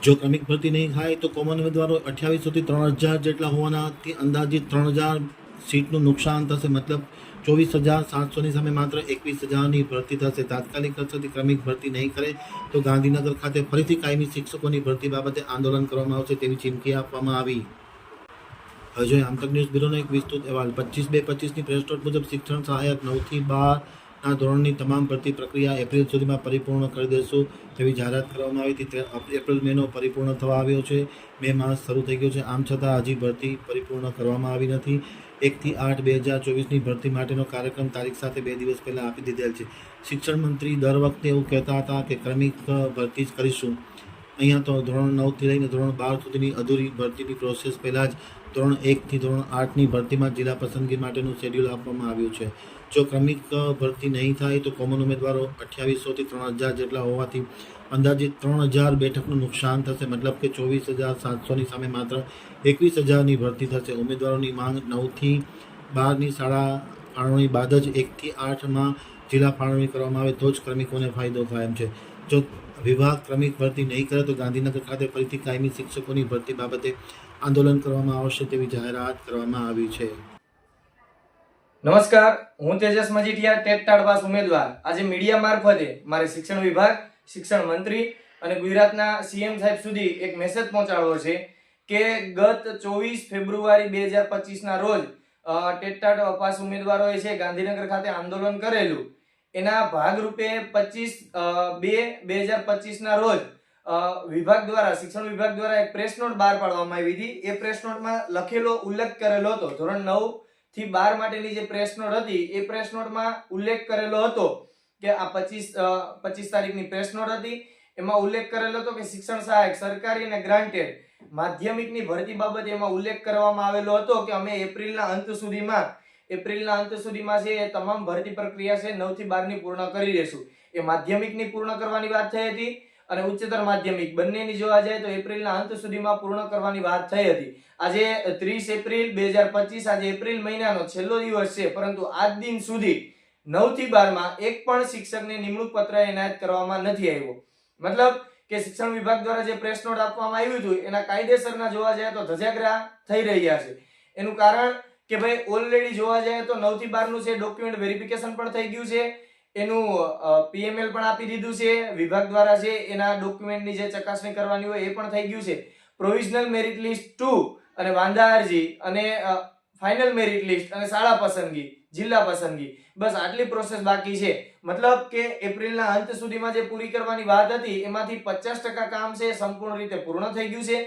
જો ક્રમિક ભરતી નહીં થાય તો કોમન ઉમેદવારો 2800થી 3000 જેટલા હોવાનાથી અંદાજિત 3000 સીટનું નુકસાન થશે. મતલબ 24,700ની સામે માત્ર 21,000ની ભરતી થશે. તાત્કાલિક અસરથી ક્રમિક ભરતી નહીં કરે તો ગાંધીનગર ખાતે ફરીથી કાયમી શિક્ષકોની ભરતી બાબતે આંદોલન કરવામાં આવશે તેવી ચીમકી આપવામાં આવી. હવે જોઈએ આમતક ન્યૂઝ બ્યુરોનો એક વિસ્તૃત અહેવાલ. 25/2/25ની પ્રેસ નોટ મુજબ શિક્ષણ સહાયક 9થી 12ના ધોરણની તમામ ભરતી પ્રક્રિયા એપ્રિલ સુધીમાં પરિપૂર્ણ કરી દેશું તેવી જાહેરાત કરવામાં આવી હતી. એપ્રિલ મહિનો પરિપૂર્ણ થવા આવ્યો છે. મે માસ શરૂ થઈ ગયો છે. આમ છતાં હજી ભરતી પરિપૂર્ણ કરવામાં આવી નથી. 1-8-2024ની ભરતી માટેનો કાર્યક્રમ તારીખ સાથે 2 દિવસ પહેલાં આપી દીધેલ છે. શિક્ષણ મંત્રી દર વખતે એવું કહેતા હતા કે ક્રમિક ભરતી જ કરીશું. અહીંયા તો ધોરણ 9થી લઈને ધોરણ 12 સુધીની અધૂરી ભરતીની પ્રોસેસ પહેલાં જ ધોરણ 1થી ધોરણ 8ની ભરતીમાં જિલ્લા પસંદગી માટેનું શેડ્યુલ આપવામાં આવ્યું છે. જો ક્રમિક ભરતી નહીં થાય તો કોમન ઉમેદવારો 2800થી 3000 જેટલા હોવાથી અંદાજિત 3000 બેઠકનું નુકસાન થશે. મતલબ કે 24,700ની સામે માત્ર 21,000ની ભરતી થશે. ઉમેદવારોની માંગ 9થી 12ની શાળા ફાળવણી બાદ જ 1થી 8માં જિલ્લા ફાળવણી કરવામાં આવે તો જ ક્રમિકોને ફાયદો થાય એમ છે. જો વિભાગ ક્રમિક ભરતી નહીં કરે તો ગાંધીનગર ખાતે ફરીથી કાયમી શિક્ષકોની ભરતી બાબતે આંદોલન કરવામાં આવશે તેવી જાહેરાત કરવામાં આવી છે. નમસ્કાર, હું Tejas Majithia, TET TAT pass ઉમેદવાર. આજે મીડિયા મારફતે મારે શિક્ષણ વિભાગ, શિક્ષણ મંત્રી અને ગુજરાતના સીએમ સાહેબ સુધી એક મેસેજ પહોંચાડવો છે કે ગત 24 ફેબ્રુઆરી 2025ના રોજ ટેટ ટાટ પાસ ઉમેદવારોએ છે ગાંધીનગર ખાતે આંદોલન કરેલું. એના ભાગરૂપે 25/2/2025ના રોજ વિભાગ દ્વારા, શિક્ષણ વિભાગ દ્વારા એક પ્રેસ નોટ બહાર પાડવામાં આવી હતી. એ પ્રેસ નોટમાં લખેલો ઉલ્લેખ કરેલો હતો, ધોરણ 9 થી 12 માટેની જે પ્રેસ નોટ હતી એ પ્રેસ નોટમાં ઉલ્લેખ કરેલો હતો કે આ 25 તારીખની પ્રેસ નોટ હતી. એમાં ઉલ્લેખ કરેલો હતો કે શિક્ષણ સહાયક સરકારી અને ગ્રાન્ટેડ માધ્યમિકની ભરતી બાબતે એમાં ઉલ્લેખ કરવામાં આવેલો હતો કે અમે એપ્રિલના અંત સુધીમાં છે એ તમામ ભરતી પ્રક્રિયા છે 9 થી 12ની પૂર્ણ કરી દેશું. એ માધ્યમિકની પૂર્ણ કરવાની વાત થઈ હતી અને ઉચ્ચતર માધ્યમિક બંનેની જોવા જાય તો એપ્રિલના અંત સુધીમાં પૂર્ણ કરવાની વાત થઈ હતી. આજે 30 એપ્રિલ 2025, આજે એપ્રિલ મહિનાનો છેલ્લો દિવસ છે, પરંતુ આજ દિન સુધી 9 થી 12માં એક પણ શિક્ષકને નિમણૂક પત્ર એનાયત કરવામાં નથી આવ્યો. મતલબ કે શિક્ષણ વિભાગ દ્વારા જે પ્રેસ નોટ આપવામાં આવ્યું હતું એના કાયદેસરના જોવા જાય તો ધજાગરા થઈ રહ્યા છે. એનું કારણ કે ભાઈ ઓલરેડી જોવા જાય તો 9 થી 12નું છે ડોક્યુમેન્ટ વેરિફિકેશન પણ થઈ ગયું છે, એનું પીએમએલ પણ આપી દીધું છે વિભાગ દ્વારા. છે એના ડોક્યુમેન્ટની જે ચકાસણી કરવાની હોય એ પણ થઈ ગયું છે. પ્રોવિઝનલ મેરિટ લિસ્ટ 2 અને વાંધા અરજી અને ફાઇનલ મેરિટ લિસ્ટ અને શાળા પસંદગી, જિલ્લા પસંદગી, બસ આટલી પ્રોસેસ બાકી છે. મતલબ કે એપ્રિલના અંત સુધીમાં જે પૂરી કરવાની વાત હતી એમાંથી 50% કામ છે સંપૂર્ણ રીતે પૂર્ણ થઈ ગયું છે.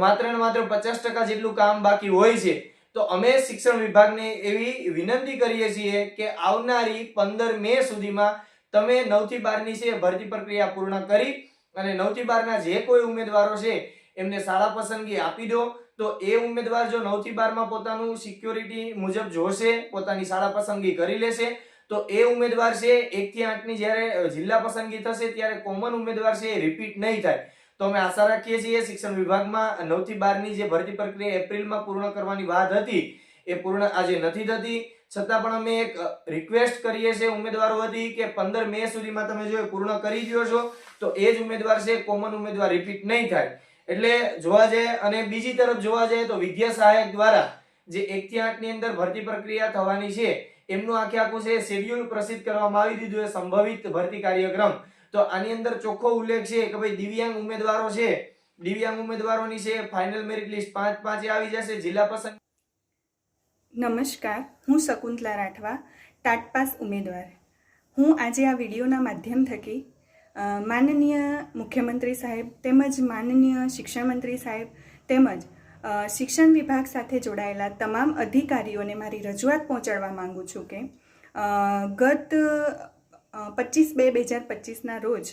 માત્ર ને માત્ર 50% જેટલું કામ બાકી હોય છે. તો અમે શિક્ષણ વિભાગને એવી વિનંતી કરીએ છીએ કે આવનારી 15 મે સુધીમાં તમે 9 થી 12ની છે ભરતી પ્રક્રિયા પૂર્ણ કરી અને 9 થી 12ના જે કોઈ ઉમેદવારો છે એમને શાળા પસંદગી આપી દો. તો એ ઉમેદવાર જો 9 થી 12માં પોતાનું સિક્યોરિટી મુજબ જોશે, પોતાની શાળા પસંદગી કરી લેશે, તો એ ઉમેદવાર છે 1 થી 8ની જ્યારે જિલ્લા પસંદગી થશે ત્યારે કોમન ઉમેદવાર છે એ રિપીટ નહીં થાય. તો અમે આશા રાખીએ છીએ શિક્ષણ વિભાગમાં 9 થી 12ની જે ભરતી પ્રક્રિયા એપ્રિલમાં પૂર્ણ કરવાની વાત હતી એ પૂર્ણ આજે નથી થતી. છતાં પણ અમે એક રિક્વેસ્ટ કરીએ છીએ ઉમેદવારો વતી કે 15 મે સુધીમાં તમે જો પૂર્ણ કરી દો છો તો એ જ ઉમેદવાર છે કોમન ઉમેદવાર રિપીટ નહીં થાય. એટલે જોવા જાય અને બીજી તરફ જોવા જાય તો વિદ્યા સહાયક દ્વારા જે 1 થી 8ની અંદર ભરતી પ્રક્રિયા થવાની છે એમનું આખું છે શેડ્યુલ પ્રસિદ્ધ કરવામાં આવી દીધું છે, સંભવિત ભરતી કાર્યક્રમ. તો આની અંદર ચોખ્ખો ઉલ્લેખ છે કે ભાઈ દિવ્યાંગ ઉમેદવારો છે, દિવ્યાંગ ઉમેદવારોની છે ફાઇનલ મેરિટ લિસ્ટ 5 આવી જશે, જિલ્લા પસંદ. નમસ્કાર, હું શકુંતલા રાઠવા, ટાટ પાસ ઉમેદવાર. હું આજે આ વિડીયોના માધ્યમ થકી માનનીય મુખ્યમંત્રી સાહેબ તેમજ માનનીય શિક્ષણ મંત્રી સાહેબ તેમજ શિક્ષણ વિભાગ સાથે જોડાયેલા તમામ અધિકારીઓને મારી રજૂઆત પહોંચાડવા માંગુ છું કે ગત 25/2/2025ના રોજ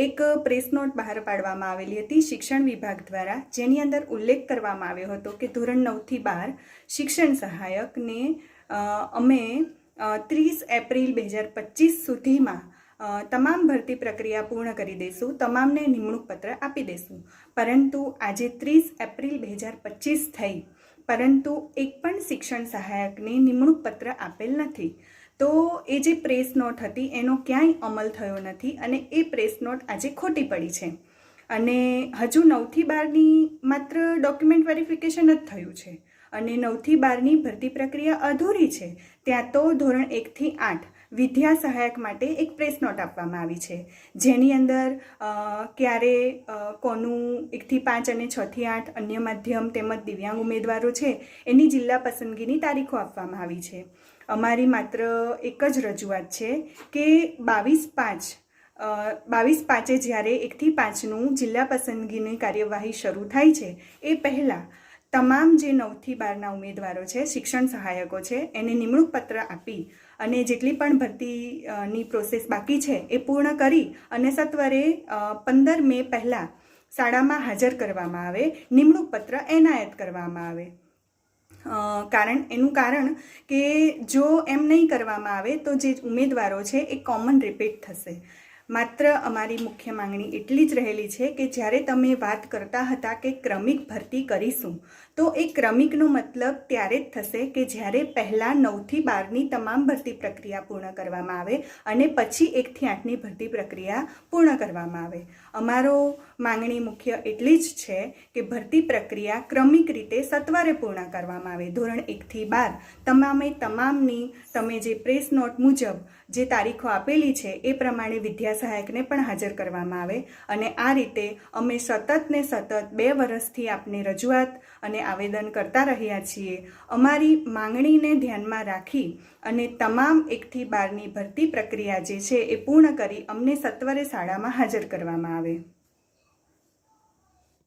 એક પ્રેસ નોટ બહાર પાડવામાં આવેલી હતી શિક્ષણ વિભાગ દ્વારા, જેની અંદર ઉલ્લેખ કરવામાં આવ્યો હતો કે ધોરણ 9 થી 12 શિક્ષણ સહાયકને અમે 30 એપ્રિલ 2025 સુધીમાં તમામ ભરતી પ્રક્રિયા પૂર્ણ કરી દઈશું, તમામને નિમણૂક પત્ર આપી દઈશું. પરંતુ આજે 30 એપ્રિલ 2025 થઈ, પરંતુ એક પણ શિક્ષણ સહાયકને નિમણૂક પત્ર આપેલ નથી. તો એ જે પ્રેસ નોટ હતી એનો ક્યાંય અમલ થયો નથી અને એ પ્રેસ નોટ આજે ખોટી પડી છે. અને હજુ 9થી 12ની માત્ર ડોક્યુમેન્ટ વેરિફિકેશન જ થયું છે અને 9થી 12ની ભરતી પ્રક્રિયા અધૂરી છે. ત્યાં તો ધોરણ 1થી 8 વિદ્યા સહાયક માટે એક પ્રેસ નોટ આપવામાં આવી છે, જેની અંદર ક્યારે કોનું 1થી 5 અને 6થી 8 અન્ય માધ્યમ તેમજ દિવ્યાંગ ઉમેદવારો છે એની જિલ્લા પસંદગીની તારીખો આપવામાં આવી છે. અમારી માત્ર એક જ રજૂઆત છે કે 22/5 જ્યારે 1થી 5નું જિલ્લા પસંદગીની કાર્યવાહી શરૂ થાય છે એ પહેલાં તમામ જે 9થી 12ના ઉમેદવારો છે, શિક્ષણ સહાયકો છે, એને નિમણૂક પત્ર આપી અને જેટલી પણ ભરતીની પ્રોસેસ બાકી છે એ પૂર્ણ કરી અને સત્વરે 15 મે પહેલાં શાળામાં હાજર કરવામાં આવે, નિમણૂક પત્ર એનાયત કરવામાં આવે. એનું કારણ કે જો એમ નહીં કરવામાં આવે તો જે ઉમેદવારો છે એ કોમન રિપીટ થશે. માત્ર અમારી મુખ્ય માંગણી એટલી જ રહેલી છે કે જ્યારે તમે વાત કરતા હતા કે ક્રમિક ભરતી કરીશું, તો એ ક્રમિકનો મતલબ ત્યારે જ થશે કે જ્યારે પહેલાં 9થી 12ની તમામ ભરતી પ્રક્રિયા પૂર્ણ કરવામાં આવે અને પછી 1થી 8ની ભરતી પ્રક્રિયા પૂર્ણ કરવામાં આવે. અમારો માંગણી મુખ્ય એટલી જ છે કે ભરતી પ્રક્રિયા ક્રમિક રીતે સત્વરે પૂર્ણ કરવામાં આવે. ધોરણ 1થી 12 તમામની તમે જે પ્રેસ નોટ મુજબ જે તારીખો આપેલી છે એ પ્રમાણે વિદ્યા સહાયકને પણ હાજર કરવામાં આવે અને આ રીતે અમે સતત 2 વર્ષથી આપને રજૂઆત અને આવેદન કરતા રહ્યા છીએ. અમારી માંગણીને ધ્યાનમાં રાખી અને તમામ 1થી 12ની ભરતી પ્રક્રિયા જે છે એ પૂર્ણ કરી અમને સત્વરે શાળામાં હાજર કરવામાં આવે.